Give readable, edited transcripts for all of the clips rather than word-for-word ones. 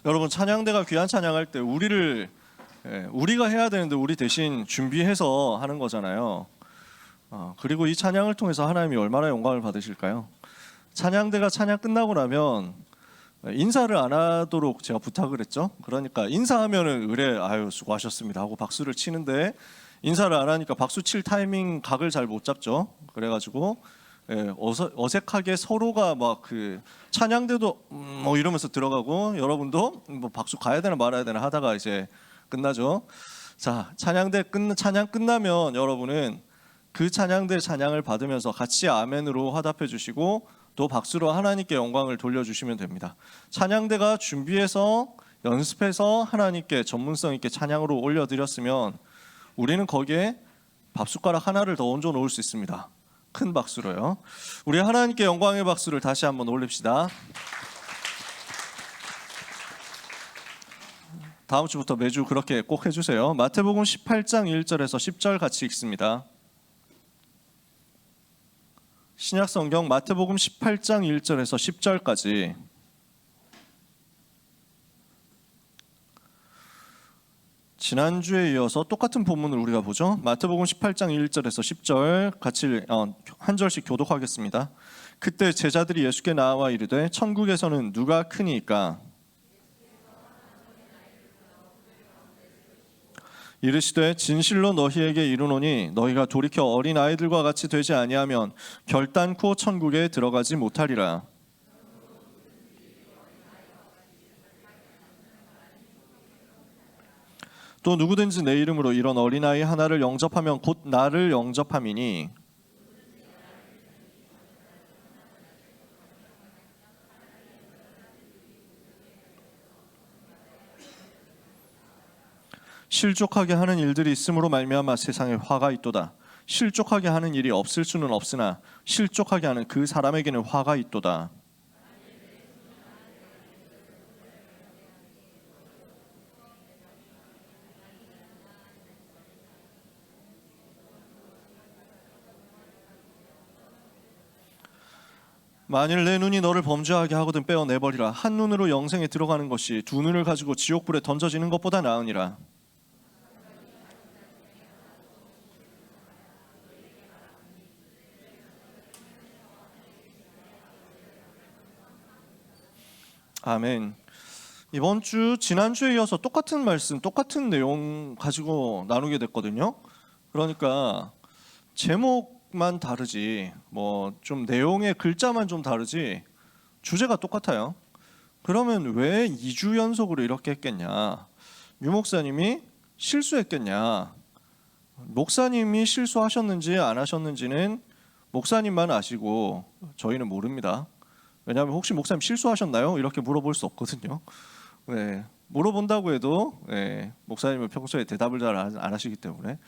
여러분, 찬양대가 귀한 찬양할 때 우리가 해야 되는데 우리 대신 준비해서 하는 거잖아요. 그리고 이 찬양을 통해서 하나님이 얼마나 영광을 받으실까요? 찬양대가 찬양 끝나고 나면 인사를 안 하도록 제가 부탁을 했죠. 그러니까 인사하면은 의뢰 아유 수고하셨습니다 하고 박수를 치는데, 인사를 안 하니까 박수 칠 타이밍 각을 잘 못 잡죠. 그래가지고 어색하게 서로가 막 그 찬양대도 뭐 이러면서 들어가고, 여러분도 뭐 박수 가야 되나 말아야 되나 하다가 이제 끝나죠. 자, 찬양 끝나면 여러분은 그 찬양대 찬양을 받으면서 같이 아멘으로 화답해 주시고 또 박수로 하나님께 영광을 돌려주시면 됩니다. 찬양대가 준비해서 연습해서 하나님께 전문성 있게 찬양으로 올려드렸으면 우리는 거기에 밥숟가락 하나를 더 얹어 놓을 수 있습니다. 큰 박수로요. 우리 하나님께 영광의 박수를 다시 한번 올립시다. 다음 주부터 매주 그렇게 꼭 해주세요. 마태복음 18장 1절에서 10절 같이 읽습니다. 신약성경 마태복음 18장 1절에서 10절까지. 지난주에 이어서 똑같은 본문을 우리가 보죠. 마태복음 18장 1절에서 10절 같이 한 절씩 교독하겠습니다. 그때 제자들이 예수께 나와 이르되 천국에서는 누가 크니이까? 이르시되 진실로 너희에게 이르노니 너희가 돌이켜 어린 아이들과 같이 되지 아니하면 결단코 천국에 들어가지 못하리라. 또 누구든지 내 이름으로 이런 어린아이 하나를 영접하면 곧 나를 영접함이니 실족하게 하는 일들이 있으므로 말미암아 세상에 화가 있도다. 실족하게 하는 일이 없을 수는 없으나 실족하게 하는 그 사람에게는 화가 있도다. 만일 내 눈이 너를 범죄하게 하거든 빼어내버리라. 한 눈으로 영생에 들어가는 것이 두 눈을 가지고 지옥불에 던져지는 것보다 나으니라. 아멘. 이번 주 지난주에 이어서 똑같은 말씀, 똑같은 내용 가지고 나누게 됐거든요. 그러니까 제목만 다르지, 뭐 좀 내용의 글자만 좀 다르지 주제가 똑같아요. 그러면 왜 2주 연속으로 이렇게 했겠냐? 유 목사님이 실수했겠냐? 목사님이 실수하셨는지 안 하셨는지는 목사님만 아시고 저희는 모릅니다. 왜냐하면 혹시 목사님 실수하셨나요? 이렇게 물어볼 수 없거든요. 네, 물어본다고 해도 목사님은 평소에 대답을 잘 안 하시기 때문에.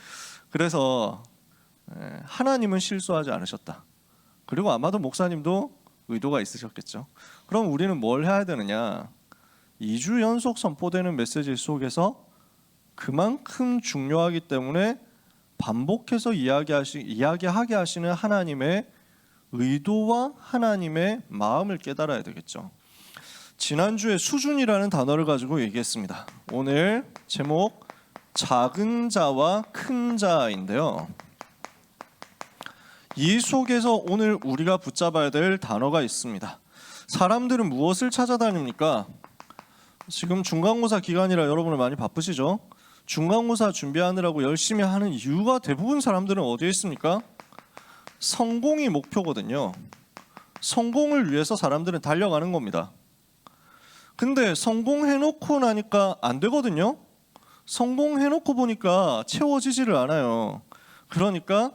그래서 하나님은 실수하지 않으셨다. 그리고 아마도 목사님도 의도가 있으셨겠죠. 그럼 우리는 뭘 해야 되느냐? 2주 연속 선포되는 메시지 속에서 그만큼 중요하기 때문에 반복해서 이야기하게 하시는 하나님의 의도와 하나님의 마음을 깨달아야 되겠죠. 지난주에 수준이라는 단어를 가지고 얘기했습니다. 오늘 제목 작은 자와 큰 자인데요. 이 속에서 오늘 우리가 붙잡아야 될 단어가 있습니다. 사람들은 무엇을 찾아다닙니까? 지금 중간고사 기간이라 여러분은 많이 바쁘시죠? 중간고사 준비하느라고 열심히 하는 이유가 대부분 사람들은 어디에 있습니까? 성공이 목표거든요. 성공을 위해서 사람들은 달려가는 겁니다. 근데 성공해놓고 나니까 안 되거든요. 성공해놓고 보니까 채워지지를 않아요. 그러니까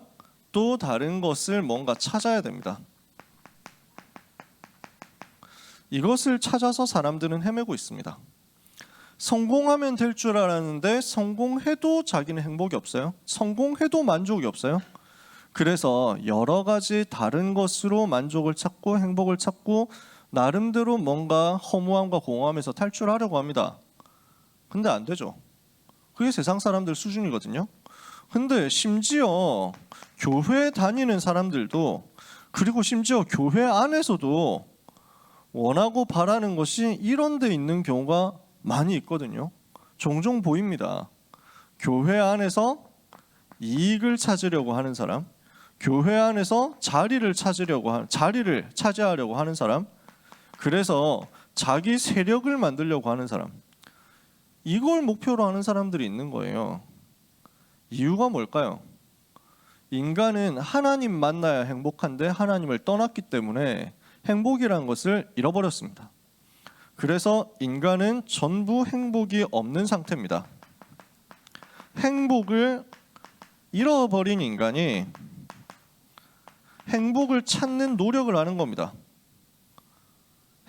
또 다른 것을 뭔가 찾아야 됩니다. 이것을 찾아서 사람들은 헤매고 있습니다. 성공하면 될 줄 알았는데 성공해도 자기는 행복이 없어요. 성공해도 만족이 없어요. 그래서 여러 가지 다른 것으로 만족을 찾고 행복을 찾고 나름대로 뭔가 허무함과 공허함에서 탈출하려고 합니다. 근데 안 되죠. 그게 세상 사람들 수준이거든요. 근데 심지어 교회 다니는 사람들도, 그리고 심지어 교회 안에서도 원하고 바라는 것이 이런 데 있는 경우가 많이 있거든요. 종종 보입니다. 교회 안에서 이익을 찾으려고 하는 사람, 교회 안에서 자리를 차지하려고 하는 사람, 그래서 자기 세력을 만들려고 하는 사람, 이걸 목표로 하는 사람들이 있는 거예요. 이유가 뭘까요? 인간은 하나님 만나야 행복한데 하나님을 떠났기 때문에 행복이라는 것을 잃어버렸습니다. 그래서 인간은 전부 행복이 없는 상태입니다. 행복을 잃어버린 인간이 행복을 찾는 노력을 하는 겁니다.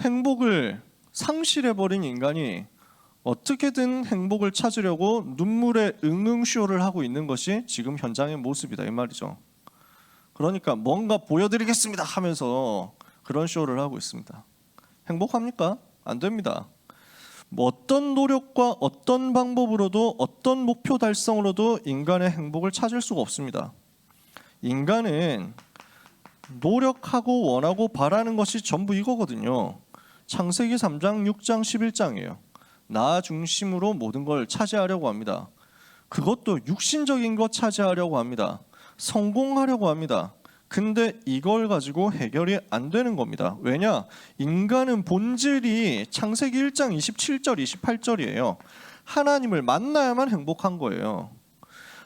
행복을 상실해버린 인간이 어떻게든 행복을 찾으려고 눈물의 응응쇼를 하고 있는 것이 지금 현장의 모습이다 이 말이죠. 그러니까 뭔가 보여드리겠습니다 하면서 그런 쇼를 하고 있습니다. 행복합니까? 안 됩니다. 뭐 어떤 노력과 어떤 방법으로도 어떤 목표 달성으로도 인간의 행복을 찾을 수가 없습니다. 인간은 노력하고 원하고 바라는 것이 전부 이거거든요. 창세기 3장, 6장, 11장이에요. 나 중심으로 모든 걸 차지하려고 합니다. 그것도 육신적인 것 차지하려고 합니다. 성공하려고 합니다. 근데 이걸 가지고 해결이 안 되는 겁니다. 왜냐? 인간은 본질이 창세기 1장 27절, 28절이에요. 하나님을 만나야만 행복한 거예요.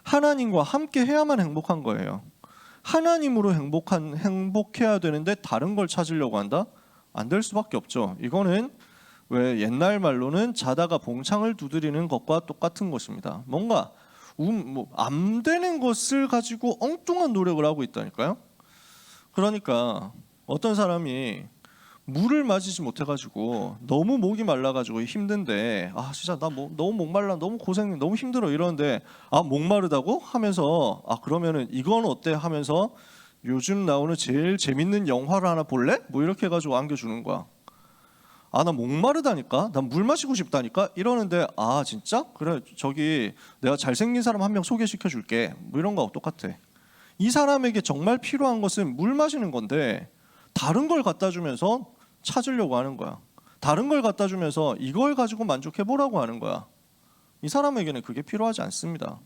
하나님과 함께 해야만 행복한 거예요. 하나님으로 행복해야 되는데 다른 걸 찾으려고 한다? 안 될 수밖에 없죠. 이거는 왜 옛날 말로는 자다가 봉창을 두드리는 것과 똑같은 것입니다. 뭔가 안 되는 것을 가지고 엉뚱한 노력을 하고 있다니까요. 그러니까 어떤 사람이 물을 마시지 못해가지고 너무 목이 말라가지고 힘든데 진짜 나 너무 목말라 너무 고생 너무 힘들어 이러는데 목마르다고 하면서 그러면은 이건 어때 하면서 요즘 나오는 제일 재밌는 영화를 하나 볼래? 뭐 이렇게 해가지고 안겨주는 거야. 나 목마르다니까 난 물 마시고 싶다니까 이러는데 진짜? 그래 저기 내가 잘생긴 사람 한 명 소개시켜 줄게 뭐 이런 거하고 똑같아. 이 사람에게 정말 필요한 것은 물 마시는 건데 다른 걸 갖다 주면서 찾으려고 하는 거야. 다른 걸 갖다 주면서 이걸 가지고 만족해 보라고 하는 거야. 이 사람에게는 그게 필요하지 않습니다.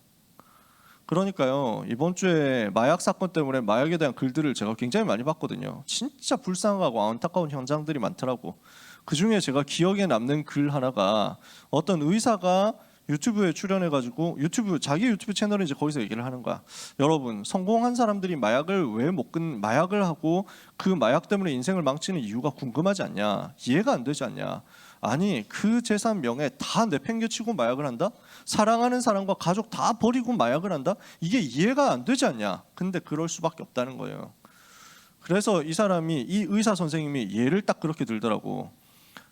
그러니까요, 이번 주에 마약 사건 때문에 마약에 대한 글들을 제가 굉장히 많이 봤거든요. 진짜 불쌍하고 안타까운 현장들이 많더라고. 그중에 제가 기억에 남는 글 하나가 어떤 의사가 유튜브에 출연해가지고 자기 유튜브 채널에 이제 거기서 얘기를 하는 거야. 여러분, 성공한 사람들이 마약을 하고 그 마약 때문에 인생을 망치는 이유가 궁금하지 않냐? 이해가 안 되지 않냐? 아니, 그 재산 명예 다 내팽개치고 마약을 한다? 사랑하는 사람과 가족 다 버리고 마약을 한다? 이게 이해가 안 되지 않냐? 근데 그럴 수밖에 없다는 거예요. 그래서 이 의사 선생님이 예를 딱 그렇게 들더라고.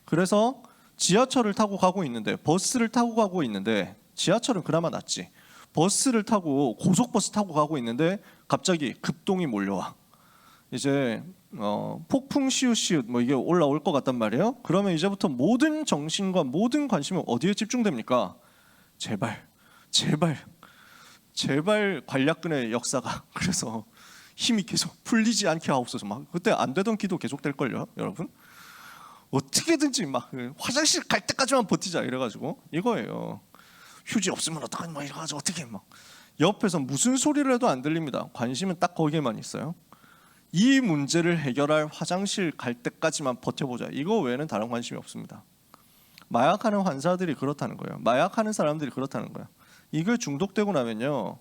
그래서 지하철을 타고 가고 있는데 버스를 타고 가고 있는데 지하철은 그나마 낫지. 버스를 타고 고속버스 타고 가고 있는데 갑자기 급동이 몰려와. 이제 폭풍 시읒시읒 뭐 이게 올라올 것 같단 말이에요. 그러면 이제부터 모든 정신과 모든 관심은 어디에 집중됩니까? 제발 관략근의 역사가 그래서 힘이 계속 풀리지 않게 하옵소서. 막 그때 안 되던 기도 계속 될 걸요, 여러분. 어떻게든지 막 화장실 갈 때까지만 버티자 이래가지고 이거예요. 휴지 없으면 어떡하니 막 이래가지고 어떻게 막 옆에서 무슨 소리를 해도 안 들립니다. 관심은 딱 거기에만 있어요. 이 문제를 해결할 화장실 갈 때까지만 버텨보자. 이거 외에는 다른 관심이 없습니다. 마약하는 환자들이 그렇다는 거예요. 마약하는 사람들이 그렇다는 거예요. 이걸 중독되고 나면요,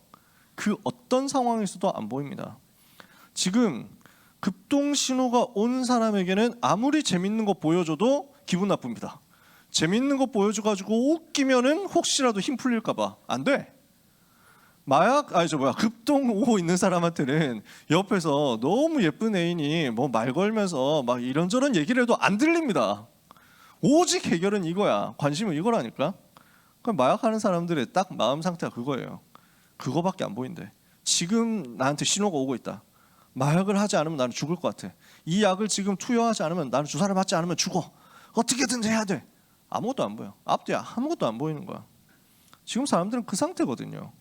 그 어떤 상황에서도 안 보입니다. 지금 급동 신호가 온 사람에게는 아무리 재밌는 거 보여줘도 기분 나쁩니다. 재밌는 거 보여줘가지고 웃기면은 혹시라도 힘 풀릴까봐 안 돼. 급동 오고 있는 사람한테는 옆에서 너무 예쁜 애인이 뭐 말 걸면서 막 이런저런 얘기를 해도 안 들립니다. 오직 해결은 이거야. 관심은 이거라니까. 그럼 마약하는 사람들의 딱 마음 상태가 그거예요. 그거밖에 안 보인대. 지금 나한테 신호가 오고 있다. 마약을 하지 않으면 나는 죽을 것 같아. 이 약을 지금 투여하지 않으면 나는 주사를 맞지 않으면 죽어. 어떻게든 해야 돼. 아무것도 안 보여. 앞뒤야 아무것도 안 보이는 거야. 지금 사람들은 그 상태거든요.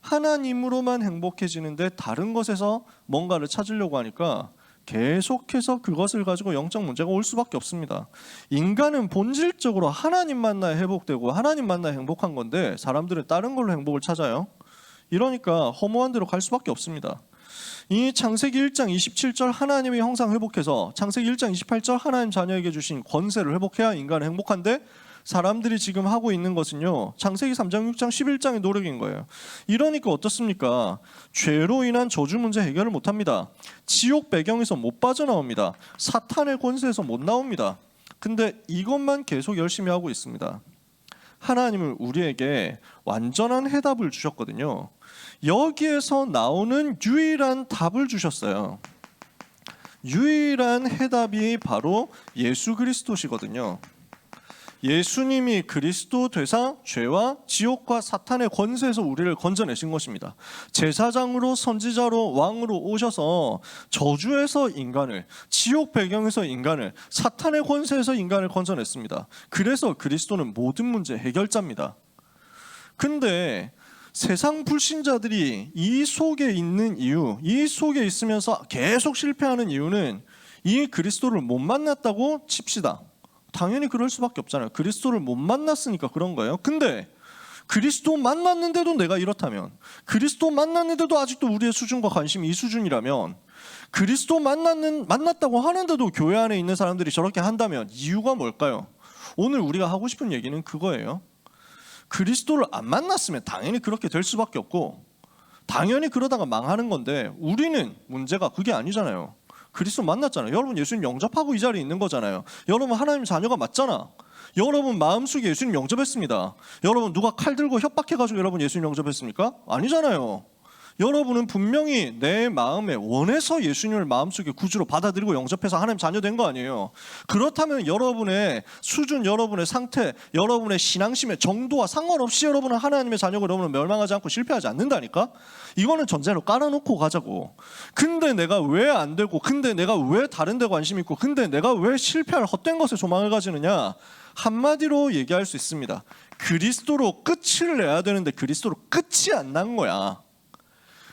하나님으로만 행복해지는데 다른 것에서 뭔가를 찾으려고 하니까 계속해서 그것을 가지고 영적 문제가 올 수밖에 없습니다. 인간은 본질적으로 하나님 만나야 회복되고 하나님 만나야 행복한 건데 사람들은 다른 걸로 행복을 찾아요. 이러니까 허무한 대로 갈 수밖에 없습니다. 이 창세기 1장 27절 하나님의 형상 회복해서 창세기 1장 28절 하나님 자녀에게 주신 권세를 회복해야 인간은 행복한데 사람들이 지금 하고 있는 것은요, 창세기 3장 6장 11장의 노력인 거예요. 이러니까 어떻습니까? 죄로 인한 저주 문제 해결을 못합니다. 지옥 배경에서 못 빠져나옵니다. 사탄의 권세에서 못 나옵니다. 근데 이것만 계속 열심히 하고 있습니다. 하나님은 우리에게 완전한 해답을 주셨거든요. 여기에서 나오는 유일한 답을 주셨어요. 유일한 해답이 바로 예수 그리스도시거든요. 예수님이 그리스도 되사 죄와 지옥과 사탄의 권세에서 우리를 건져내신 것입니다. 제사장으로 선지자로 왕으로 오셔서 저주에서 인간을, 지옥 배경에서 인간을, 사탄의 권세에서 인간을 건져냈습니다. 그래서 그리스도는 모든 문제 해결자입니다. 근데 세상 불신자들이 이 속에 있는 이유, 이 속에 있으면서 계속 실패하는 이유는 이 그리스도를 못 만났다고 칩시다. 당연히 그럴 수밖에 없잖아요. 그리스도를 못 만났으니까 그런 거예요. 근데 그리스도 만났는데도 내가 이렇다면, 그리스도 만났는데도 아직도 우리의 수준과 관심이 이 수준이라면, 그리스도 만났다고 하는데도 교회 안에 있는 사람들이 저렇게 한다면 이유가 뭘까요? 오늘 우리가 하고 싶은 얘기는 그거예요. 그리스도를 안 만났으면 당연히 그렇게 될 수밖에 없고 당연히 그러다가 망하는 건데, 우리는 문제가 그게 아니잖아요. 그리스도 만났잖아요. 여러분 예수님 영접하고 이 자리에 있는 거잖아요. 여러분 하나님 자녀가 맞잖아. 여러분 마음속에 예수님 영접했습니다. 여러분 누가 칼 들고 협박해가지고 여러분 예수님 영접했습니까? 아니잖아요. 여러분은 분명히 내 마음에 원해서 예수님을 마음속에 구주로 받아들이고 영접해서 하나님 자녀 된 거 아니에요. 그렇다면 여러분의 수준, 여러분의 상태, 여러분의 신앙심의 정도와 상관없이 여러분은 하나님의 자녀고 여러분은 멸망하지 않고 실패하지 않는다니까. 이거는 전제로 깔아놓고 가자고. 근데 내가 왜 안 되고, 근데 내가 왜 다른 데 관심 있고, 근데 내가 왜 실패할 헛된 것에 소망을 가지느냐. 한마디로 얘기할 수 있습니다. 그리스도로 끝을 내야 되는데 그리스도로 끝이 안 난 거야.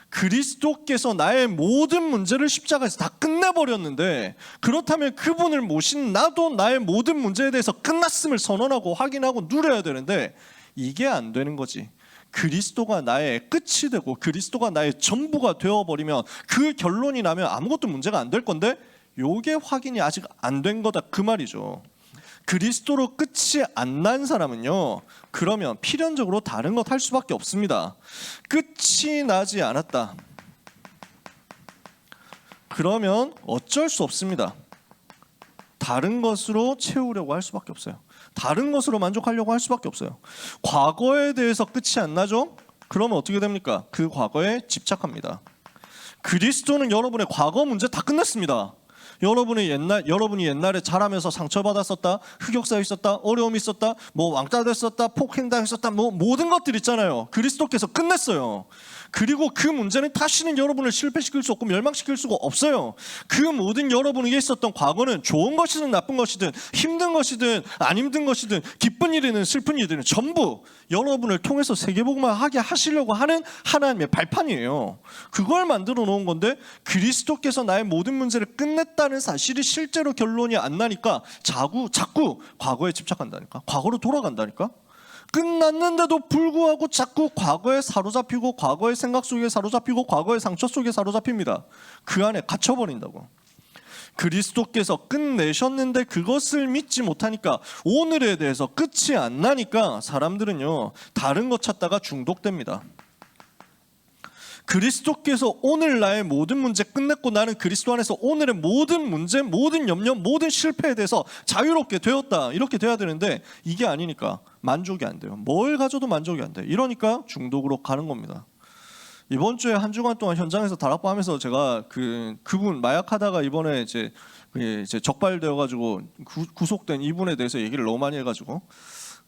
그리스도께서 나의 모든 문제를 십자가에서 다 끝내버렸는데, 그렇다면 그분을 모신 나도 나의 모든 문제에 대해서 끝났음을 선언하고 확인하고 누려야 되는데 이게 안 되는 거지. 그리스도가 나의 끝이 되고 그리스도가 나의 전부가 되어버리면, 그 결론이 나면 아무것도 문제가 안 될 건데 요게 확인이 아직 안 된 거다 그 말이죠. 그리스도로 끝이 안 난 사람은요, 그러면 필연적으로 다른 것 할 수밖에 없습니다. 끝이 나지 않았다. 그러면 어쩔 수 없습니다. 다른 것으로 채우려고 할 수밖에 없어요. 다른 것으로 만족하려고 할 수밖에 없어요. 과거에 대해서 끝이 안 나죠? 그러면 어떻게 됩니까? 그 과거에 집착합니다. 그리스도는 여러분의 과거 문제 다 끝냈습니다. 여러분이 옛날에 자라면서 상처받았었다, 흑역사 있었다, 어려움이 있었다, 뭐 왕따 됐었다, 폭행당했었다, 뭐 모든 것들 있잖아요. 그리스도께서 끝냈어요. 그리고 그 문제는 다시는 여러분을 실패시킬 수 없고 멸망시킬 수가 없어요. 그 모든 여러분에게 있었던 과거는 좋은 것이든 나쁜 것이든 힘든 것이든 안 힘든 것이든 기쁜 일이든 슬픈 일이든 전부 여러분을 통해서 세계복음화 하게 하시려고 하는 하나님의 발판이에요. 그걸 만들어 놓은 건데, 그리스도께서 나의 모든 문제를 끝냈다는 사실이 실제로 결론이 안 나니까 자꾸 과거에 집착한다니까. 과거로 돌아간다니까. 끝났는데도 불구하고 자꾸 과거에 사로잡히고, 과거의 생각 속에 사로잡히고, 과거의 상처 속에 사로잡힙니다. 그 안에 갇혀버린다고. 그리스도께서 끝내셨는데 그것을 믿지 못하니까, 오늘에 대해서 끝이 안 나니까 사람들은요 다른 것 찾다가 중독됩니다. 그리스도께서 오늘 나의 모든 문제 끝냈고 나는 그리스도 안에서 오늘의 모든 문제, 모든 염려, 모든 실패에 대해서 자유롭게 되었다, 이렇게 돼야 되는데 이게 아니니까 만족이 안 돼요. 뭘 가져도 만족이 안 돼. 이러니까 중독으로 가는 겁니다. 이번 주에 한 주간 동안 현장에서 다락방하면서 제가 그분 마약하다가 이번에 이제 적발되어가지고 구속된 이분에 대해서 얘기를 너무 많이 해가지고,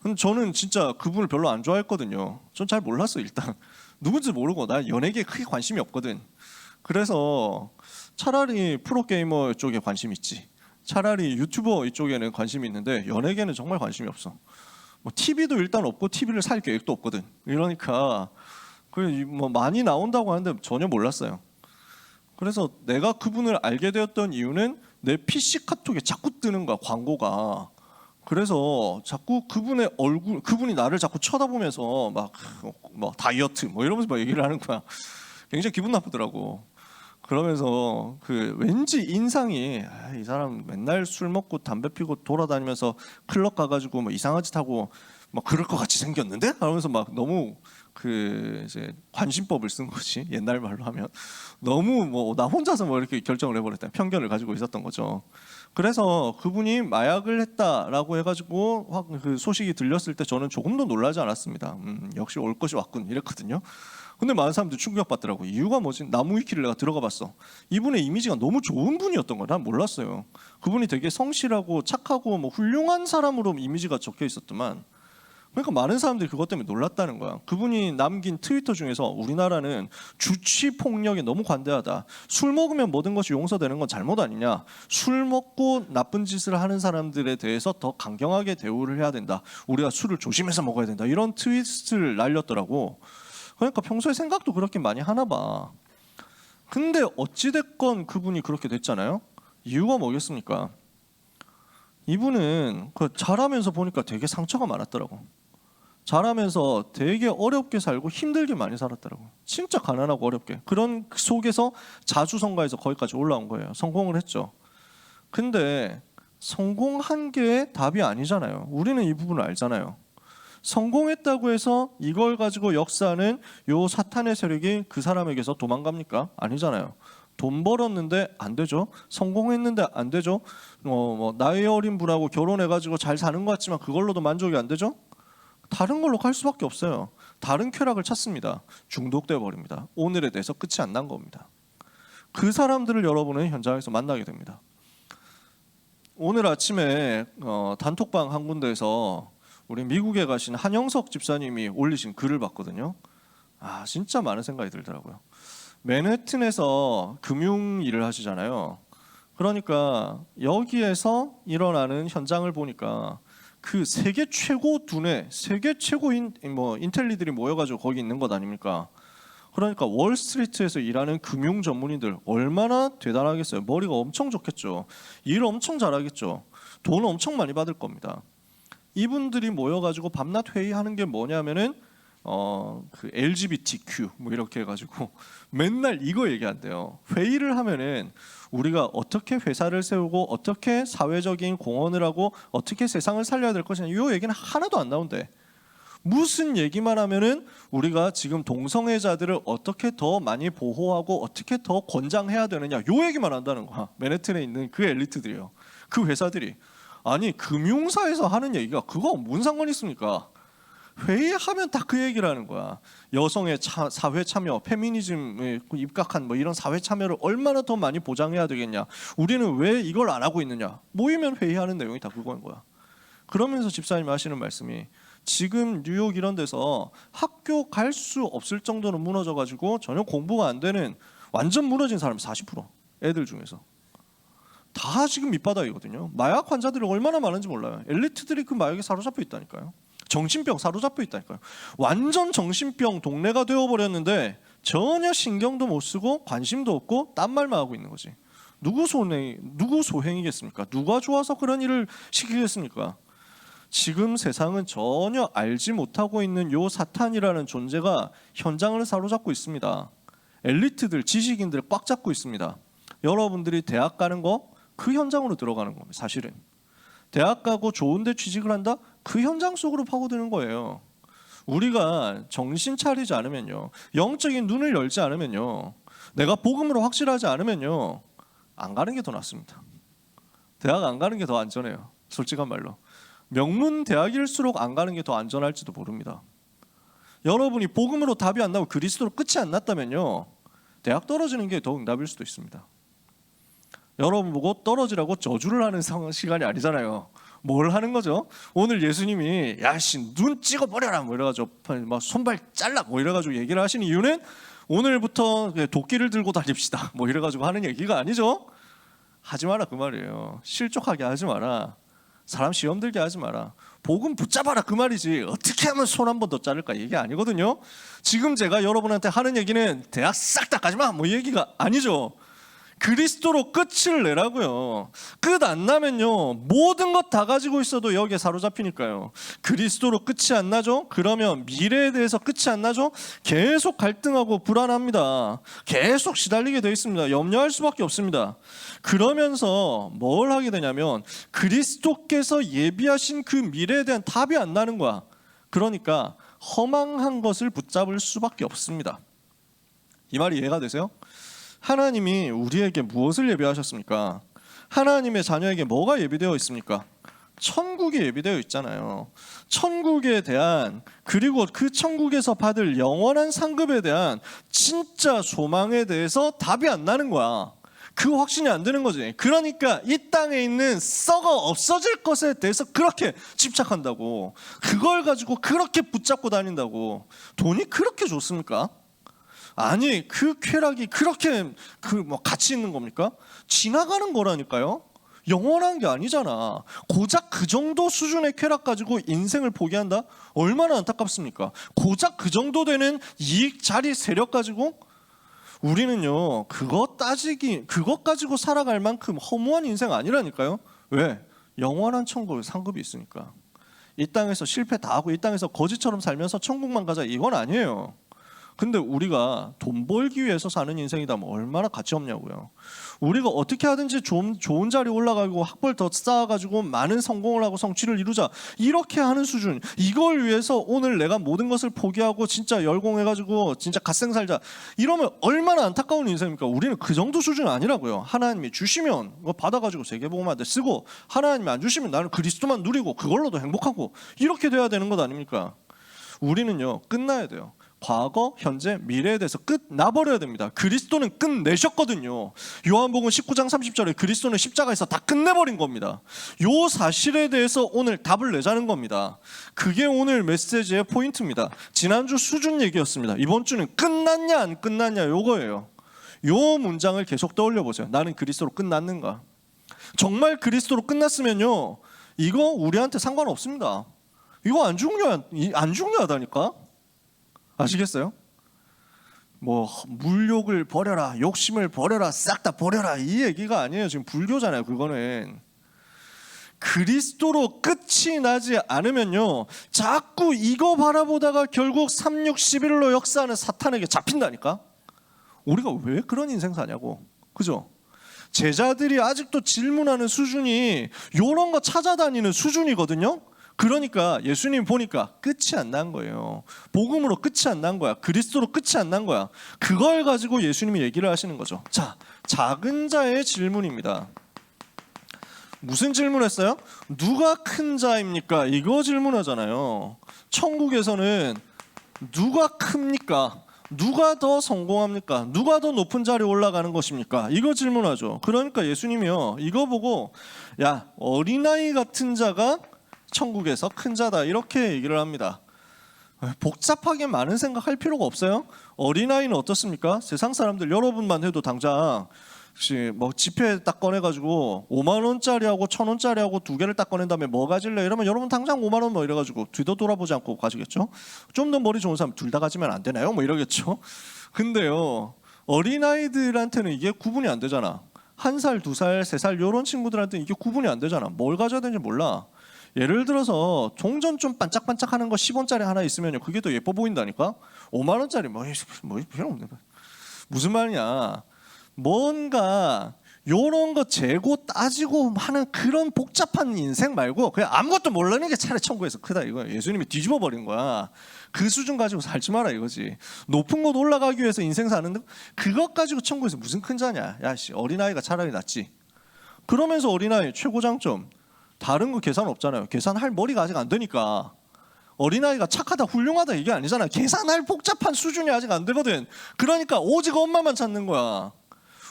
근데 저는 진짜 그분을 별로 안 좋아했거든요. 전 잘 몰랐어요. 일단 누군지 모르고 나 연예계에 크게 관심이 없거든. 그래서 차라리 프로게이머 쪽에 관심 있지, 차라리 유튜버 이쪽에는 관심이 있는데 연예계는 정말 관심이 없어. 뭐 TV도 일단 없고 TV를 살 계획도 없거든. 이러니까 뭐 많이 나온다고 하는데 전혀 몰랐어요. 그래서 내가 그분을 알게 되었던 이유는 내 PC 카톡에 자꾸 뜨는 거야, 광고가. 그래서 자꾸 그분의 얼굴, 그분이 나를 자꾸 쳐다보면서 막 다이어트 뭐 이러면서 막 얘기를 하는 거야. 굉장히 기분 나쁘더라고. 그러면서 그 왠지 인상이 이 사람 맨날 술 먹고 담배 피고 돌아다니면서 클럽 가가지고 뭐 이상한 짓 하고 막 그럴 것 같이 생겼는데? 하면서 막 너무 그 이제 관심법을 쓴 거지, 옛날 말로 하면. 너무 뭐 나 혼자서 뭐 이렇게 결정을 해버렸다, 편견을 가지고 있었던 거죠. 그래서 그분이 마약을 했다라고 해가지고 그 소식이 들렸을 때 저는 조금도 놀라지 않았습니다. 역시 올 것이 왔군 이랬거든요. 근데 많은 사람들이 충격받더라고. 이유가 뭐지? 나무위키를 내가 들어가 봤어. 이분의 이미지가 너무 좋은 분이었던 거야. 난 몰랐어요. 그분이 되게 성실하고 착하고 뭐 훌륭한 사람으로 이미지가 적혀 있었더만, 그러니까 많은 사람들이 그것 때문에 놀랐다는 거야. 그분이 남긴 트위터 중에서 우리나라는 주치 폭력에 너무 관대하다. 술 먹으면 모든 것이 용서되는 건 잘못 아니냐. 술 먹고 나쁜 짓을 하는 사람들에 대해서 더 강경하게 대우를 해야 된다. 우리가 술을 조심해서 먹어야 된다. 이런 트윗을 날렸더라고. 그러니까 평소에 생각도 그렇게 많이 하나 봐. 근데 어찌됐건 그분이 그렇게 됐잖아요. 이유가 뭐겠습니까? 이분은 그 자라면서 보니까 되게 상처가 많았더라고. 자라면서 되게 어렵게 살고 힘들게 많이 살았더라고. 진짜 가난하고 어렵게. 그런 속에서 자주성가해서 거기까지 올라온 거예요. 성공을 했죠. 근데 성공한 게 답이 아니잖아요. 우리는 이 부분을 알잖아요. 성공했다고 해서 이걸 가지고 역사는 요 사탄의 세력이 그 사람에게서 도망갑니까? 아니잖아요. 돈 벌었는데 안 되죠. 성공했는데 안 되죠. 뭐 나이 어린 분하고 결혼해가지고 잘 사는 것 같지만 그걸로도 만족이 안 되죠. 다른 걸로 갈 수밖에 없어요. 다른 쾌락을 찾습니다. 중독돼 버립니다. 오늘에 대해서 끝이 안 난 겁니다. 그 사람들을 여러분은 현장에서 만나게 됩니다. 오늘 아침에 단톡방 한 군데에서 우리 미국에 가신 한영석 집사님이 올리신 글을 봤거든요. 아, 진짜 많은 생각이 들더라고요. 맨해튼에서 금융 일을 하시잖아요. 그러니까 여기에서 일어나는 현장을 보니까 그 세계 최고 두뇌, 세계 최고인 뭐 인텔리들이 모여가지고 거기 있는 것 아닙니까? 그러니까 월스트리트에서 일하는 금융 전문인들 얼마나 대단하겠어요. 머리가 엄청 좋겠죠. 일 엄청 잘하겠죠. 돈 엄청 많이 받을 겁니다. 이분들이 모여가지고 밤낮 회의하는 게 뭐냐면은 그 LGBTQ 뭐 이렇게 해가지고 맨날 이거 얘기한대요. 회의를 하면은 우리가 어떻게 회사를 세우고 어떻게 사회적인 공헌을 하고 어떻게 세상을 살려야 될 것이냐, 이 얘기는 하나도 안 나온대. 무슨 얘기만 하면은 우리가 지금 동성애자들을 어떻게 더 많이 보호하고 어떻게 더 권장해야 되느냐, 요 얘기만 한다는 거야. 맨해튼에 있는 그 엘리트들이요. 그 회사들이. 아니, 금융사에서 하는 얘기가 그거 뭔 상관이 있습니까? 회의하면 다 그 얘기를 하는 거야. 여성의 사회 참여, 페미니즘에 입각한 뭐 이런 사회 참여를 얼마나 더 많이 보장해야 되겠냐. 우리는 왜 이걸 안 하고 있느냐. 모이면 회의하는 내용이 다 그거인 거야. 그러면서 집사님이 하시는 말씀이, 지금 뉴욕 이런 데서 학교 갈 수 없을 정도로 무너져가지고 전혀 공부가 안 되는 완전 무너진 사람이 40%, 애들 중에서 다 지금 밑바닥이거든요. 마약 환자들이 얼마나 많은지 몰라요. 엘리트들이 그 마약에 사로잡혀 있다니까요. 정신병 사로잡혀 있다니까요. 완전 정신병 동네가 되어버렸는데 전혀 신경도 못 쓰고 관심도 없고 딴 말만 하고 있는 거지. 누구 소행이겠습니까? 누가 좋아서 그런 일을 시키겠습니까? 지금 세상은 전혀 알지 못하고 있는 요 사탄이라는 존재가 현장을 사로잡고 있습니다. 엘리트들, 지식인들 꽉 잡고 있습니다. 여러분들이 대학 가는 거 그 현장으로 들어가는 겁니다. 사실은 대학 가고 좋은데 취직을 한다? 그 현장 속으로 파고드는 거예요. 우리가 정신 차리지 않으면요, 영적인 눈을 열지 않으면요, 내가 복음으로 확실하지 않으면요, 안 가는 게 더 낫습니다. 대학 안 가는 게 더 안전해요. 솔직한 말로. 명문 대학일수록 안 가는 게 더 안전할지도 모릅니다. 여러분이 복음으로 답이 안 나고 그리스도로 끝이 안 났다면요, 대학 떨어지는 게 더 응답일 수도 있습니다. 여러분 보고 떨어지라고 저주를 하는 시간이 아니잖아요. 뭘 하는 거죠? 오늘 예수님이 야씨 눈 찍어버려라 뭐 이래가지고 막 손발 잘라 뭐 이래가지고 얘기를 하시는 이유는 오늘부터 도끼를 들고 다닙시다 뭐 이래가지고 하는 얘기가 아니죠. 하지 마라 그 말이에요. 실족하게 하지 마라. 사람 시험 들게 하지 마라. 복음 붙잡아라 그 말이지. 어떻게 하면 손 한 번 더 자를까 얘기 아니거든요. 지금 제가 여러분한테 하는 얘기는 대학 싹 다 가지 마 뭐 얘기가 아니죠. 그리스도로 끝을 내라고요. 끝 안 나면요, 모든 것 다 가지고 있어도 여기에 사로잡히니까요. 그리스도로 끝이 안 나죠? 그러면 미래에 대해서 끝이 안 나죠? 계속 갈등하고 불안합니다. 계속 시달리게 되어 있습니다. 염려할 수밖에 없습니다. 그러면서 뭘 하게 되냐면 그리스도께서 예비하신 그 미래에 대한 답이 안 나는 거야. 그러니까 허망한 것을 붙잡을 수밖에 없습니다. 이 말이 이해가 되세요? 하나님이 우리에게 무엇을 예비하셨습니까? 하나님의 자녀에게 뭐가 예비되어 있습니까? 천국이 예비되어 있잖아요. 천국에 대한, 그리고 그 천국에서 받을 영원한 상급에 대한 진짜 소망에 대해서 답이 안 나는 거야. 그 확신이 안 드는 거지. 그러니까 이 땅에 있는 썩어 없어질 것에 대해서 그렇게 집착한다고, 그걸 가지고 그렇게 붙잡고 다닌다고. 돈이 그렇게 좋습니까? 아니, 그 쾌락이 그렇게 가치 있는 겁니까? 지나가는 거라니까요. 영원한 게 아니잖아. 고작 그 정도 수준의 쾌락 가지고 인생을 포기한다? 얼마나 안타깝습니까? 고작 그 정도 되는 이익, 자리, 세력 가지고 우리는요, 그것 가지고 살아갈 만큼 허무한 인생 아니라니까요. 왜? 영원한 천국의 상급이 있으니까. 이 땅에서 실패 다 하고 이 땅에서 거지처럼 살면서 천국만 가자, 이건 아니에요. 근데 우리가 돈 벌기 위해서 사는 인생이다면 얼마나 가치 없냐고요. 우리가 어떻게 하든지 좋은 자리 올라가고 학벌 더 쌓아가지고 많은 성공을 하고 성취를 이루자, 이렇게 하는 수준, 이걸 위해서 오늘 내가 모든 것을 포기하고 진짜 열공해가지고 진짜 갓생 살자, 이러면 얼마나 안타까운 인생입니까? 우리는 그 정도 수준 아니라고요. 하나님이 주시면 그거 받아가지고 세계복음화돼 쓰고, 하나님이 안 주시면 나는 그리스도만 누리고 그걸로도 행복하고, 이렇게 돼야 되는 것 아닙니까? 우리는요, 끝나야 돼요. 과거, 현재, 미래에 대해서 끝나버려야 됩니다. 그리스도는 끝내셨거든요. 요한복음 19장 30절에 그리스도는 십자가에서 다 끝내버린 겁니다. 요 사실에 대해서 오늘 답을 내자는 겁니다. 그게 오늘 메시지의 포인트입니다. 지난주 수준 얘기였습니다. 이번 주는 끝났냐 안 끝났냐 요거예요. 요 문장을 계속 떠올려 보세요. 나는 그리스도로 끝났는가? 정말 그리스도로 끝났으면요, 이거 우리한테 상관없습니다. 이거 안 중요하다니까? 아시겠어요? 물욕을 버려라, 욕심을 버려라, 싹 다 버려라, 이 얘기가 아니에요. 지금 불교잖아요. 그거는 그리스도로 끝이 나지 않으면요, 자꾸 이거 바라보다가 결국 3, 6, 11로 역사하는 사탄에게 잡힌다니까. 우리가 왜 그런 인생 사냐고. 그죠? 제자들이 아직도 질문하는 수준이 요런 거 찾아다니는 수준이거든요. 그러니까 예수님 보니까 끝이 안 난 거예요. 복음으로 끝이 안 난 거야. 그리스도로 끝이 안 난 거야. 그걸 가지고 예수님이 얘기를 하시는 거죠. 자, 작은 자의 질문입니다. 무슨 질문했어요? 누가 큰 자입니까? 이거 질문하잖아요. 천국에서는 누가 큽니까? 누가 더 성공합니까? 누가 더 높은 자리에 올라가는 것입니까? 이거 질문하죠. 그러니까 예수님이요, 이거 보고 야, 어린아이 같은 자가 천국에서 큰 자다, 이렇게 얘기를 합니다. 복잡하게 많은 생각할 필요가 없어요. 어린아이는 어떻습니까? 세상 사람들 여러분만 해도 당장 지폐 딱 꺼내가지고 5만 원짜리하고 1,000 원짜리하고 두 개를 딱 꺼낸 다음에 뭐 가질래? 이러면 여러분 당장 5만 원 이래가지고 뒤도 돌아보지 않고 가지겠죠. 좀 더 머리 좋은 사람 둘 다 가지면 안 되나요? 이러겠죠. 근데요, 어린아이들한테는 이게 구분이 안 되잖아. 1살, 2살, 3살 이런 친구들한테는 이게 구분이 안 되잖아. 뭘 가져야 되는지 몰라. 예를 들어서 동전 좀 반짝반짝하는 거 10원짜리 하나 있으면 그게 더 예뻐 보인다니까. 5만 원짜리 필요 없는 거야. 무슨 말이냐? 뭔가 요런 거 재고 따지고 하는 그런 복잡한 인생 말고 그냥 아무것도 모르는 게 차라리 천국에서 크다 이거야. 예수님이 뒤집어 버린 거야. 그 수준 가지고 살지 마라 이거지. 높은 곳 올라가기 위해서 인생 사는데 그것 가지고 천국에서 무슨 큰 자냐. 야, 어린아이가 차라리 낫지. 그러면서 어린아이 최고 장점, 다른 거 계산 없잖아요. 계산할 머리가 아직 안 되니까. 어린아이가 착하다, 훌륭하다 이게 아니잖아. 계산할 복잡한 수준이 아직 안 되거든. 그러니까 오직 엄마만 찾는 거야.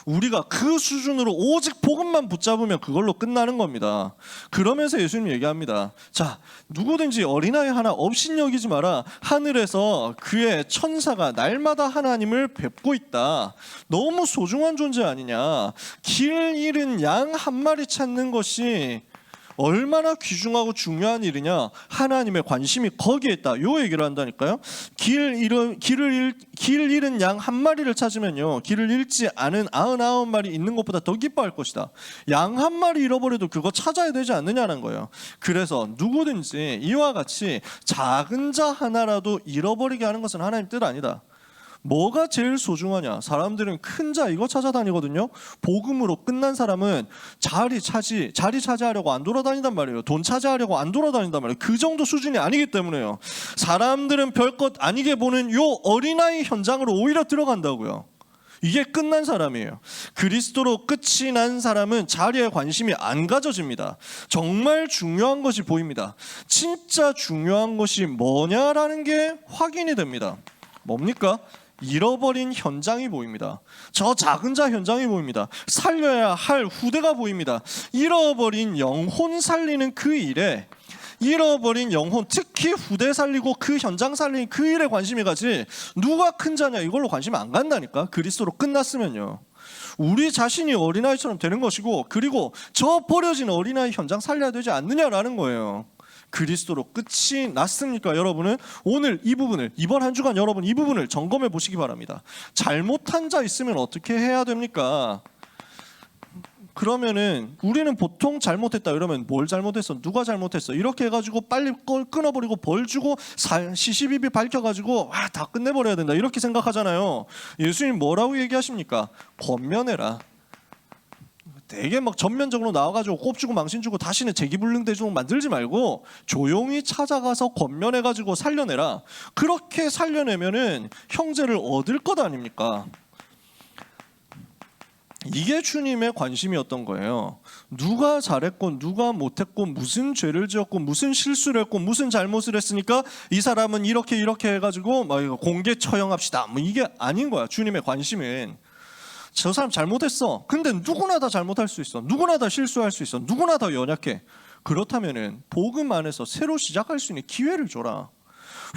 우리가 그 수준으로 오직 복음만 붙잡으면 그걸로 끝나는 겁니다. 그러면서 예수님 얘기합니다. 자, 누구든지 어린아이 하나 업신여기지 마라. 하늘에서 그의 천사가 날마다 하나님을 뵙고 있다. 너무 소중한 존재 아니냐. 길 잃은 양 한 마리 찾는 것이 얼마나 귀중하고 중요한 일이냐. 하나님의 관심이 거기에 있다. 요 얘기를 한다니까요. 길 잃은 양 한 마리를 찾으면요, 길을 잃지 않은 99마리 있는 것보다 더 기뻐할 것이다. 양 한 마리 잃어버려도 그거 찾아야 되지 않느냐는 거예요. 그래서 누구든지 이와 같이 작은 자 하나라도 잃어버리게 하는 것은 하나님 뜻 아니다. 뭐가 제일 소중하냐? 사람들은 큰 자 이거 찾아다니거든요. 복음으로 끝난 사람은 자리 차지하려고 안 돌아다닌단 말이에요. 돈 차지하려고 안 돌아다닌단 말이에요. 그 정도 수준이 아니기 때문에요. 사람들은 별것 아니게 보는 요 어린아이 현장으로 오히려 들어간다고요. 이게 끝난 사람이에요. 그리스도로 끝이 난 사람은 자리에 관심이 안 가져집니다. 정말 중요한 것이 보입니다. 진짜 중요한 것이 뭐냐라는 게 확인이 됩니다. 뭡니까? 잃어버린 현장이 보입니다. 저 작은 자 현장이 보입니다. 살려야 할 후대가 보입니다. 잃어버린 영혼 살리는 그 일에, 잃어버린 영혼, 특히 후대 살리고 그 현장 살리는 그 일에 관심이 가지 누가 큰 자냐 이걸로 관심이 안 간다니까. 그리스도로 끝났으면요. 우리 자신이 어린아이처럼 되는 것이고, 그리고 저 버려진 어린아이 현장 살려야 되지 않느냐라는 거예요. 그리스도로 끝이 났습니까? 여러분은 오늘 이 부분을, 이번 한 주간 여러분 이 부분을 점검해 보시기 바랍니다. 잘못한 자 있으면 어떻게 해야 됩니까? 그러면은 우리는 보통 잘못했다 이러면 뭘 잘못했어? 누가 잘못했어? 이렇게 해가지고 빨리 끊어버리고 벌 주고 시시비비 밝혀가지고 다 끝내버려야 된다 이렇게 생각하잖아요. 예수님 뭐라고 얘기하십니까? 권면해라. 되게 막 전면적으로 나와가지고 꼽주고 망신주고 다시는 재기불능대중 만들지 말고 조용히 찾아가서 권면해가지고 살려내라. 그렇게 살려내면은 형제를 얻을 것 아닙니까? 이게 주님의 관심이었던 거예요. 누가 잘했고 누가 못했고 무슨 죄를 지었고 무슨 실수를 했고 무슨 잘못을 했으니까 이 사람은 이렇게 해가지고 막 공개 처형합시다. 뭐 이게 아닌 거야. 주님의 관심은 저 사람 잘못했어. 근데 누구나 다 잘못할 수 있어. 누구나 다 실수할 수 있어. 누구나 다 연약해. 그렇다면은 복음 안에서 새로 시작할 수 있는 기회를 줘라.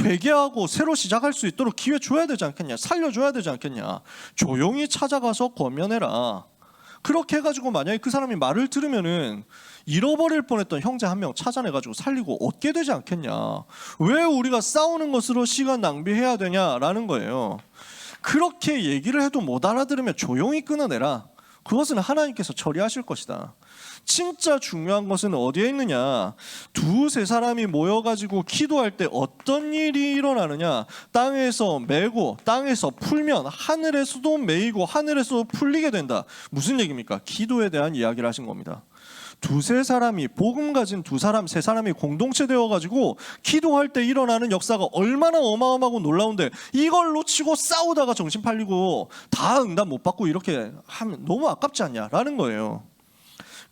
회개하고 새로 시작할 수 있도록 기회 줘야 되지 않겠냐? 살려줘야 되지 않겠냐? 조용히 찾아가서 권면해라. 그렇게 해가지고 만약에 그 사람이 말을 들으면은 잃어버릴 뻔했던 형제 한 명 찾아내가지고 살리고 얻게 되지 않겠냐? 왜 우리가 싸우는 것으로 시간 낭비해야 되냐라는 거예요. 그렇게 얘기를 해도 못 알아들으면 조용히 끊어내라. 그것은 하나님께서 처리하실 것이다. 진짜 중요한 것은 어디에 있느냐? 두세 사람이 모여가지고 기도할 때 어떤 일이 일어나느냐? 땅에서 메고 땅에서 풀면 하늘에서도 메이고 하늘에서도 풀리게 된다. 무슨 얘기입니까? 기도에 대한 이야기를 하신 겁니다. 두세 사람이, 복음 가진 두 사람, 세 사람이 공동체 되어가지고 기도할 때 일어나는 역사가 얼마나 어마어마하고 놀라운데 이걸 놓치고 싸우다가 정신 팔리고 다 응답 못 받고 이렇게 하면 너무 아깝지 않냐라는 거예요.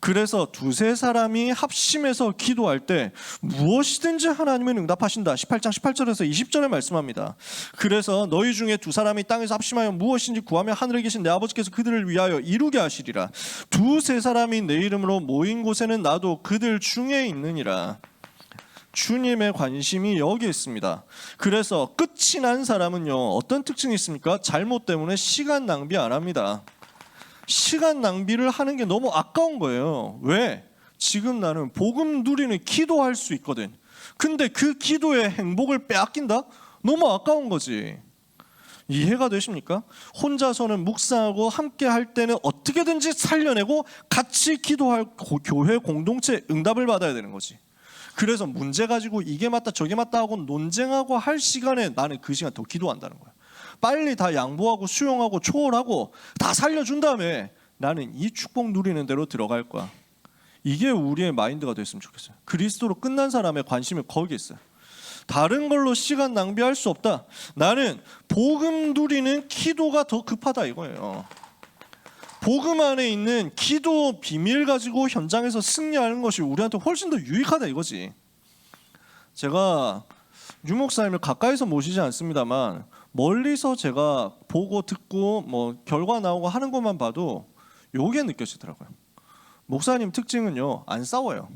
그래서 두세 사람이 합심해서 기도할 때 무엇이든지 하나님은 응답하신다. 18장 18절에서 20절에 말씀합니다. 그래서 너희 중에 두 사람이 땅에서 합심하여 무엇인지 구하며 하늘에 계신 내 아버지께서 그들을 위하여 이루게 하시리라. 두세 사람이 내 이름으로 모인 곳에는 나도 그들 중에 있느니라. 주님의 관심이 여기 있습니다. 그래서 끝이 난 사람은요, 어떤 특징이 있습니까? 잘못 때문에 시간 낭비 안 합니다. 시간 낭비를 하는 게 너무 아까운 거예요. 왜? 지금 나는 복음 누리는 기도할 수 있거든. 근데 그 기도의 행복을 빼앗긴다? 너무 아까운 거지. 이해가 되십니까? 혼자서는 묵상하고 함께 할 때는 어떻게든지 살려내고 같이 기도할 교회 공동체 응답을 받아야 되는 거지. 그래서 문제 가지고 이게 맞다 저게 맞다 하고 논쟁하고 할 시간에 나는 그 시간 더 기도한다는 거야. 빨리 다 양보하고 수용하고 초월하고 다 살려준 다음에 나는 이 축복 누리는 대로 들어갈 거야. 이게 우리의 마인드가 됐으면 좋겠어요. 그리스도로 끝난 사람의 관심이 거기에 있어요. 다른 걸로 시간 낭비할 수 없다. 나는 복음 누리는 기도가 더 급하다 이거예요. 복음 안에 있는 기도 비밀 가지고 현장에서 승리하는 것이 우리한테 훨씬 더 유익하다 이거지. 제가 유 목사님을 가까이서 모시지 않습니다만 멀리서 제가 보고 듣고 뭐 결과 나오고 하는 것만 봐도 요게 느껴지더라고요. 목사님 특징은요, 안 싸워요.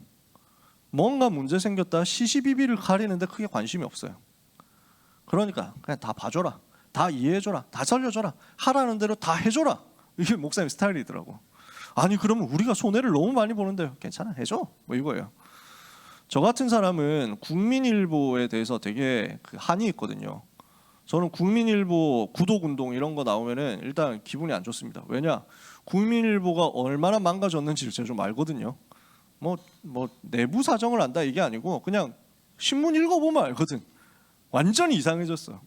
뭔가 문제 생겼다 시시비비를 가리는데 크게 관심이 없어요. 그러니까 그냥 다 봐줘라, 다 이해해줘라, 다 살려줘라, 하라는 대로 다 해줘라. 이게 목사님 스타일이더라고. 아니 그러면 우리가 손해를 너무 많이 보는데 괜찮아 해줘 뭐 이거예요. 저 같은 사람은 국민일보에 대해서 되게 그 한이 있거든요. 저는 국민일보 구독운동 이런 거 나오면은 일단 기분이 안 좋습니다. 왜냐? 국민일보가 얼마나 망가졌는지를 제가 좀 알거든요. 뭐 내부 사정을 안다 이게 아니고 그냥 신문 읽어보면 알거든. 완전히 이상해졌어.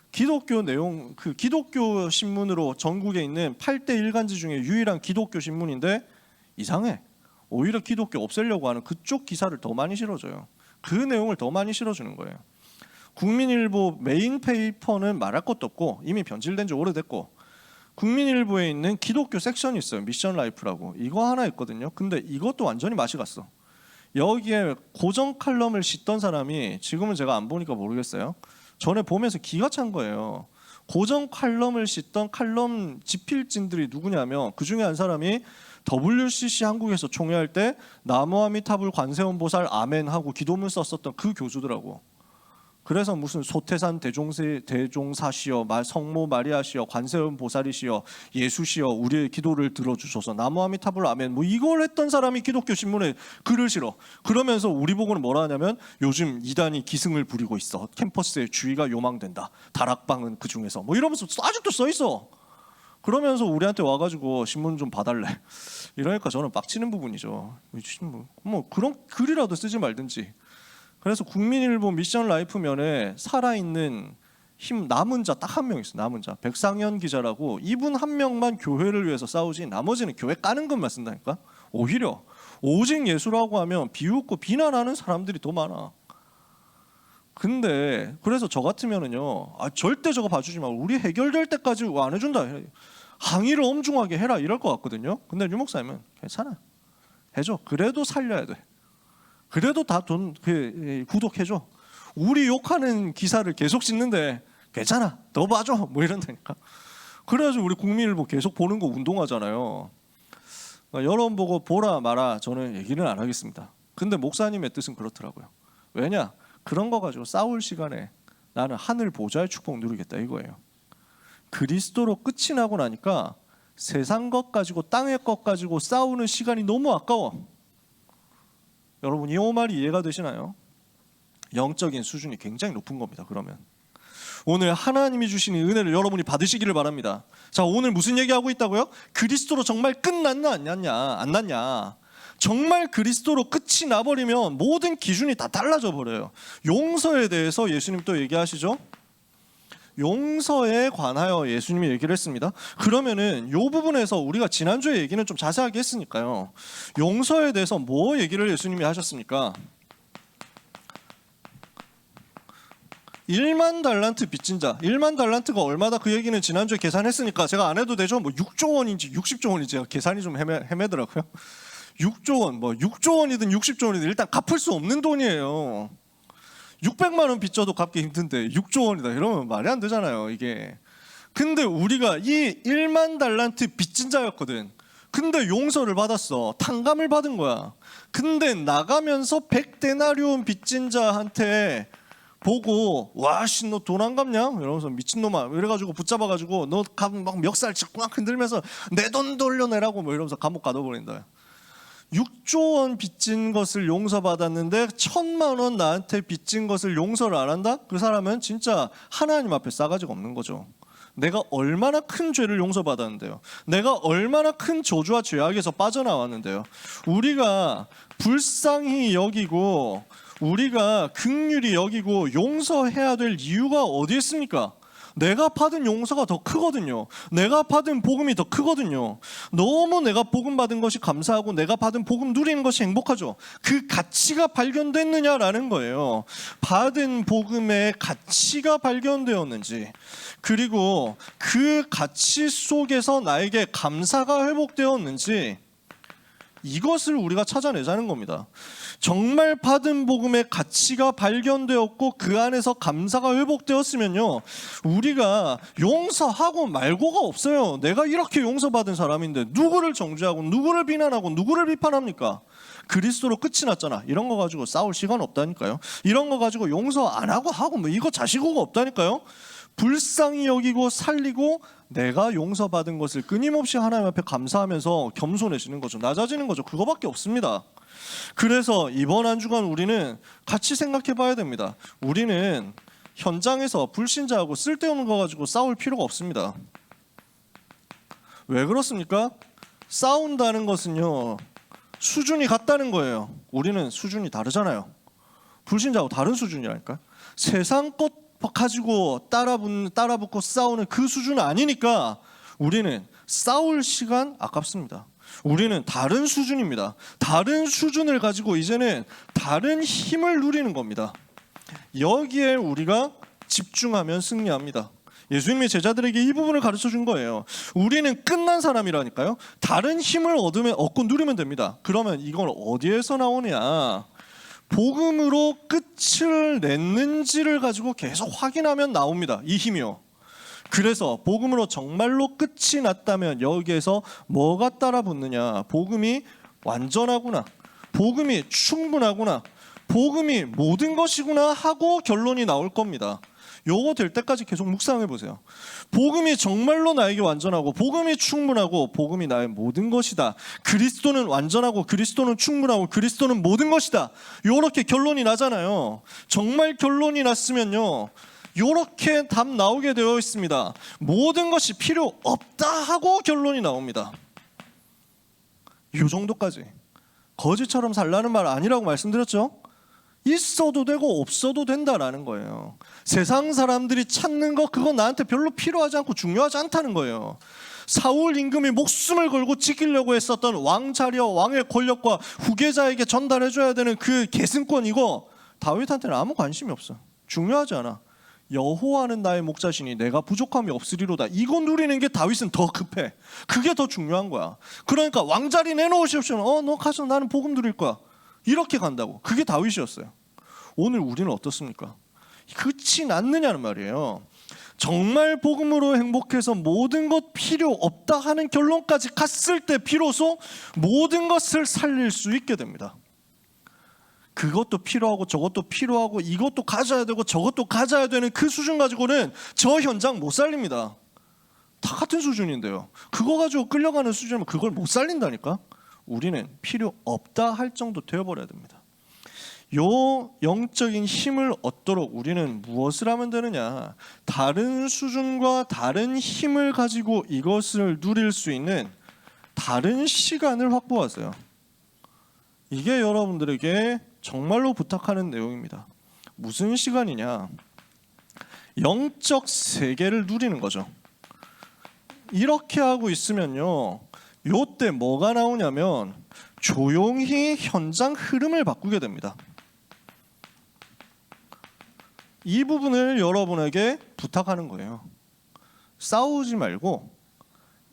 기독교 내용, 그 기독교 신문으로 전국에 있는 8대 일간지 중에 유일한 기독교 신문인데 이상해. 오히려 기독교 없애려고 하는 그쪽 기사를 더 많이 실어줘요. 그 내용을 더 많이 실어주는 거예요. 국민일보 메인 페이퍼는 말할 것도 없고 이미 변질된 지 오래됐고, 국민일보에 있는 기독교 섹션이 있어요. 미션 라이프라고. 이거 하나 있거든요. 근데 이것도 완전히 맛이 갔어. 여기에 고정 칼럼을 싣던 사람이 지금은 제가 안 보니까 모르겠어요. 전에 보면서 기가 찬 거예요. 고정 칼럼을 싣던 칼럼 집필진들이 누구냐면 그 중에 한 사람이 WCC 한국에서 총회할 때 나무아미타불 관세음보살 아멘 하고 기도문 썼었던 그 교수더라고. 그래서 무슨 소태산 대종사시여 성모 마리아시여 관세음보살이시여 예수시여 우리의 기도를 들어주셔서 나무아미타불 아멘 뭐 이걸 했던 사람이 기독교 신문에 글을 실어. 그러면서 우리 보고는 뭐라 하냐면 요즘 이단이 기승을 부리고 있어. 캠퍼스의 주의가 요망된다. 다락방은 그 중에서 뭐 이러면서 아직도 써 있어. 그러면서 우리한테 와가지고 신문 좀 봐달래. 이러니까 저는 빡치는 부분이죠. 뭐 그런 글이라도 쓰지 말든지. 그래서 국민일보 미션 라이프 면에 살아있는 힘 남은 자 딱 한 명 있어. 남은 자 백상현 기자라고. 이분 한 명만 교회를 위해서 싸우지 나머지는 교회 까는 것만 쓴다니까. 오히려 오직 예수라고 하면 비웃고 비난하는 사람들이 더 많아. 근데 그래서 저 같으면은요, 절대 저거 봐주지 마. 우리 해결될 때까지 안 해준다. 항의를 엄중하게 해라 이럴 것 같거든요. 근데 유 목사님은 괜찮아. 해줘. 그래도 살려야 돼. 그래도 다 돈 구독해줘. 우리 욕하는 기사를 계속 싣는데 괜찮아. 더 봐줘. 뭐 이런다니까. 그래가지고 우리 국민일보 계속 보는 거 운동하잖아요. 여러분 보고 보라 마라 저는 얘기는 안 하겠습니다. 근데 목사님의 뜻은 그렇더라고요. 왜냐? 그런 거 가지고 싸울 시간에 나는 하늘 보좌의 축복 누리겠다 이거예요. 그리스도로 끝이 나고 나니까 세상 것 가지고 땅의 것 가지고 싸우는 시간이 너무 아까워. 여러분 이 말이 이해가 되시나요? 영적인 수준이 굉장히 높은 겁니다. 그러면 오늘 하나님이 주시는 은혜를 여러분이 받으시기를 바랍니다. 자, 오늘 무슨 얘기하고 있다고요? 그리스도로 정말 끝났냐 안 났냐. 정말 그리스도로 끝이 나버리면 모든 기준이 다 달라져 버려요. 용서에 대해서 예수님 또 얘기하시죠. 용서에 관하여 예수님이 얘기를 했습니다. 그러면은 이 부분에서 우리가 지난주에 얘기는 좀 자세하게 했으니까요. 용서에 대해서 뭐 얘기를 예수님이 하셨습니까? 1만 달란트 빚진 자. 1만 달란트가 얼마다 그 얘기는 지난주에 계산했으니까 제가 안 해도 되죠. 뭐 6조 원인지 60조 원인지 제가 계산이 좀 헤매더라고요. 6조 원, 뭐 6조 원이든 60조 원이든 일단 갚을 수 없는 돈이에요. 600만 원 빚져도 갚기 힘든데 6조 원이다 이러면 말이 안 되잖아요 이게. 근데 우리가 이 1만 달란트 빚진 자였거든. 근데 용서를 받았어. 탕감을 받은 거야. 근데 나가면서 100데나리온 빚진 자한테 보고 와씨 너 돈 안 갚냐? 이러면서 미친놈아 이래가지고 붙잡아가지고 너 막 멱살 막 흔들면서 내 돈 돌려내라고 뭐 이러면서 감옥 가둬버린다. 6조 원 빚진 것을 용서받았는데 1,000만 원 나한테 빚진 것을 용서를 안 한다? 그 사람은 진짜 하나님 앞에 싸가지가 없는 거죠. 내가 얼마나 큰 죄를 용서받았는데요. 내가 얼마나 큰 저주와 죄악에서 빠져나왔는데요. 우리가 불쌍히 여기고 우리가 긍휼히 여기고 용서해야 될 이유가 어디에 있습니까? 내가 받은 용서가 더 크거든요. 내가 받은 복음이 더 크거든요. 너무 내가 복음 받은 것이 감사하고 내가 받은 복음 누리는 것이 행복하죠. 그 가치가 발견됐느냐라는 거예요. 받은 복음의 가치가 발견되었는지, 그리고 그 가치 속에서 나에게 감사가 회복되었는지, 이것을 우리가 찾아내자는 겁니다. 정말 받은 복음의 가치가 발견되었고 그 안에서 감사가 회복되었으면요, 우리가 용서하고 말고가 없어요. 내가 이렇게 용서받은 사람인데 누구를 정죄하고 누구를 비난하고 누구를 비판합니까? 그리스도로 끝이 났잖아. 이런 거 가지고 싸울 시간 없다니까요. 이런 거 가지고 용서 안 하고 뭐 이거 자시고가 없다니까요. 불쌍히 여기고 살리고 내가 용서받은 것을 끊임없이 하나님 앞에 감사하면서 겸손해지는 거죠. 낮아지는 거죠. 그거밖에 없습니다. 그래서 이번 한 주간 우리는 같이 생각해 봐야 됩니다. 우리는 현장에서 불신자하고 쓸데없는 거 가지고 싸울 필요가 없습니다. 왜 그렇습니까? 싸운다는 것은요, 수준이 같다는 거예요. 우리는 수준이 다르잖아요. 불신자하고 다른 수준이라니까. 세상 것 가지고 따라붙고 싸우는 그 수준은 아니니까 우리는 싸울 시간 아깝습니다. 우리는 다른 수준입니다. 다른 수준을 가지고 이제는 다른 힘을 누리는 겁니다. 여기에 우리가 집중하면 승리합니다. 예수님이 제자들에게 이 부분을 가르쳐 준 거예요. 우리는 끝난 사람이라니까요. 다른 힘을 얻고 누리면 됩니다. 그러면 이건 어디에서 나오냐? 복음으로 끝을 냈는지를 가지고 계속 확인하면 나옵니다. 이 힘이요. 그래서 복음으로 정말로 끝이 났다면 여기에서 뭐가 따라붙느냐? 복음이 완전하구나, 복음이 충분하구나, 복음이 모든 것이구나 하고 결론이 나올 겁니다. 요거 될 때까지 계속 묵상해 보세요. 복음이 정말로 나에게 완전하고 복음이 충분하고 복음이 나의 모든 것이다. 그리스도는 완전하고 그리스도는 충분하고 그리스도는 모든 것이다. 요렇게 결론이 나잖아요. 정말 결론이 났으면요, 요렇게 답 나오게 되어 있습니다. 모든 것이 필요 없다 하고 결론이 나옵니다. 요 정도까지. 거지처럼 살라는 말 아니라고 말씀드렸죠? 있어도 되고 없어도 된다라는 거예요. 세상 사람들이 찾는 거 그거 나한테 별로 필요하지 않고 중요하지 않다는 거예요. 사울 임금이 목숨을 걸고 지키려고 했었던 왕 자리와 왕의 권력과 후계자에게 전달해줘야 되는 그 계승권, 이거 다윗한테는 아무 관심이 없어. 중요하지 않아. 여호와는 나의 목자시니 내가 부족함이 없으리로다. 이거 누리는 게 다윗은 더 급해. 그게 더 중요한 거야. 그러니까 왕자리 내놓으십시오. 너 가서 나는 복음 누릴 거야. 이렇게 간다고. 그게 다윗이었어요. 오늘 우리는 어떻습니까? 끝이 났느냐는 말이에요. 정말 복음으로 행복해서 모든 것 필요 없다 하는 결론까지 갔을 때 비로소 모든 것을 살릴 수 있게 됩니다. 그것도 필요하고 저것도 필요하고 이것도 가져야 되고 저것도 가져야 되는 그 수준 가지고는 저 현장 못 살립니다. 다 같은 수준인데요. 그거 가지고 끌려가는 수준이면 그걸 못 살린다니까. 우리는 필요 없다 할 정도 되어버려야 됩니다. 요 영적인 힘을 얻도록 우리는 무엇을 하면 되느냐? 다른 수준과 다른 힘을 가지고 이것을 누릴 수 있는 다른 시간을 확보하세요. 이게 여러분들에게 정말로 부탁하는 내용입니다. 무슨 시간이냐? 영적 세계를 누리는 거죠. 이렇게 하고 있으면요, 요때 뭐가 나오냐면 조용히 현장 흐름을 바꾸게 됩니다. 이 부분을 여러분에게 부탁하는 거예요. 싸우지 말고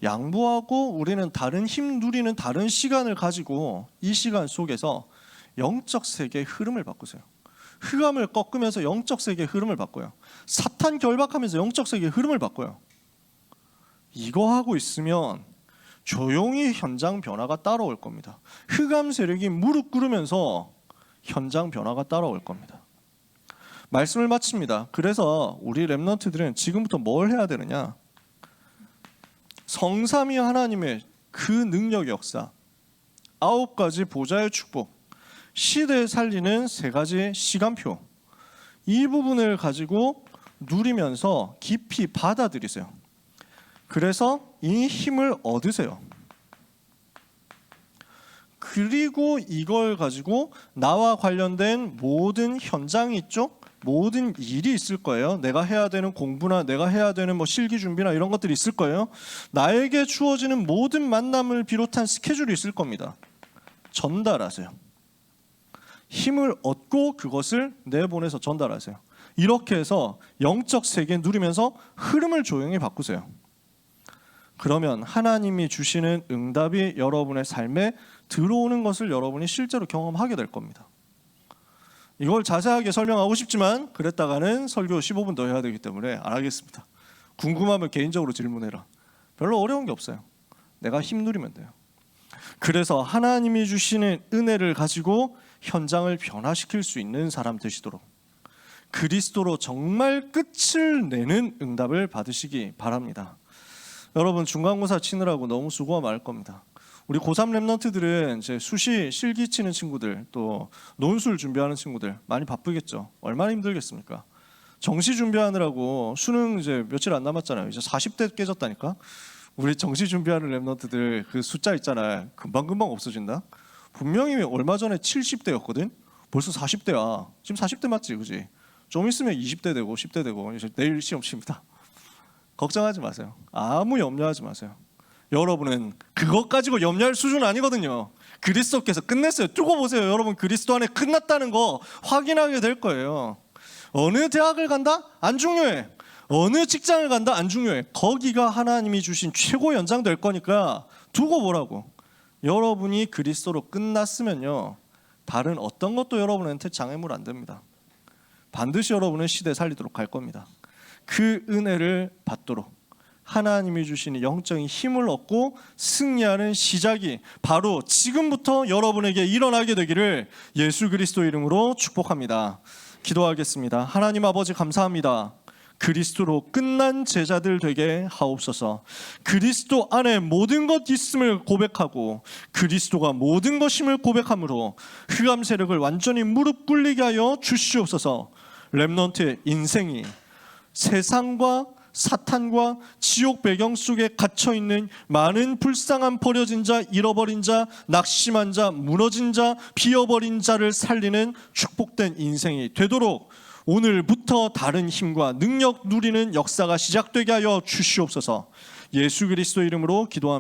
양보하고 우리는 다른 힘 누리는 다른 시간을 가지고 이 시간 속에서 영적 세계의 흐름을 바꾸세요. 흑암을 꺾으면서 영적 세계의 흐름을 바꿔요. 사탄 결박하면서 영적 세계의 흐름을 바꿔요. 이거 하고 있으면 조용히 현장 변화가 따라올 겁니다. 흑암 세력이 무릎 꿇으면서 현장 변화가 따라올 겁니다. 말씀을 마칩니다. 그래서 우리 렘넌트들은 지금부터 뭘 해야 되느냐? 성삼위 하나님의 그 능력 역사, 9가지 보좌의 축복, 시대에 살리는 3가지 시간표, 이 부분을 가지고 누리면서 깊이 받아들이세요. 그래서 이 힘을 얻으세요. 그리고 이걸 가지고 나와 관련된 모든 현장이 있죠? 모든 일이 있을 거예요. 내가 해야 되는 공부나 내가 해야 되는 실기 준비나 이런 것들이 있을 거예요. 나에게 주어지는 모든 만남을 비롯한 스케줄이 있을 겁니다. 전달하세요. 힘을 얻고 그것을 내보내서 전달하세요. 이렇게 해서 영적 세계 누리면서 흐름을 조용히 바꾸세요. 그러면 하나님이 주시는 응답이 여러분의 삶에 들어오는 것을 여러분이 실제로 경험하게 될 겁니다. 이걸 자세하게 설명하고 싶지만 그랬다가는 설교 15분 더 해야 되기 때문에 안 하겠습니다. 궁금하면 개인적으로 질문해라. 별로 어려운 게 없어요. 내가 힘 누리면 돼요. 그래서 하나님이 주시는 은혜를 가지고 현장을 변화시킬 수 있는 사람 되시도록, 그리스도로 정말 끝을 내는 응답을 받으시기 바랍니다. 여러분 중간고사 치느라고 너무 수고가 많을 겁니다. 우리 고3 랩런트들은 이제 수시 실기 치는 친구들, 또 논술 준비하는 친구들 많이 바쁘겠죠. 얼마나 힘들겠습니까? 정시 준비하느라고 수능 이제 며칠 안 남았잖아요. 이제 40대 깨졌다니까. 우리 정시 준비하는 랩런트들 그 숫자 있잖아요. 금방금방 없어진다. 분명히 얼마 전에 70대였거든. 벌써 40대야. 지금 40대 맞지, 그지? 좀 있으면 20대 되고 10대 되고 이제 내일 시험 칩니다. 걱정하지 마세요. 아무 염려하지 마세요. 여러분은 그것 가지고 염려할 수준 아니거든요. 그리스도께서 끝냈어요. 두고 보세요. 여러분 그리스도 안에 끝났다는 거 확인하게 될 거예요. 어느 대학을 간다? 안 중요해. 어느 직장을 간다? 안 중요해. 거기가 하나님이 주신 최고 연장 될 거니까 두고 보라고. 여러분이 그리스도로 끝났으면요, 다른 어떤 것도 여러분한테 장애물 안 됩니다. 반드시 여러분은 시대 살리도록 할 겁니다. 그 은혜를 받도록 하나님이 주시는 영적인 힘을 얻고 승리하는 시작이 바로 지금부터 여러분에게 일어나게 되기를 예수 그리스도 이름으로 축복합니다. 기도하겠습니다. 하나님 아버지 감사합니다. 그리스도로 끝난 제자들 되게 하옵소서. 그리스도 안에 모든 것 있음을 고백하고 그리스도가 모든 것임을 고백함으로 흑암 세력을 완전히 무릎 꿇리게 하여 주시옵소서. 렘넌트의 인생이 세상과 사탄과 지옥 배경 속에 갇혀있는 많은 불쌍한 버려진 자, 잃어버린 자, 낙심한 자, 무너진 자, 비어버린 자를 살리는 축복된 인생이 되도록 오늘부터 다른 힘과 능력 누리는 역사가 시작되게 하여 주시옵소서. 예수 그리스도 이름으로 기도합니다.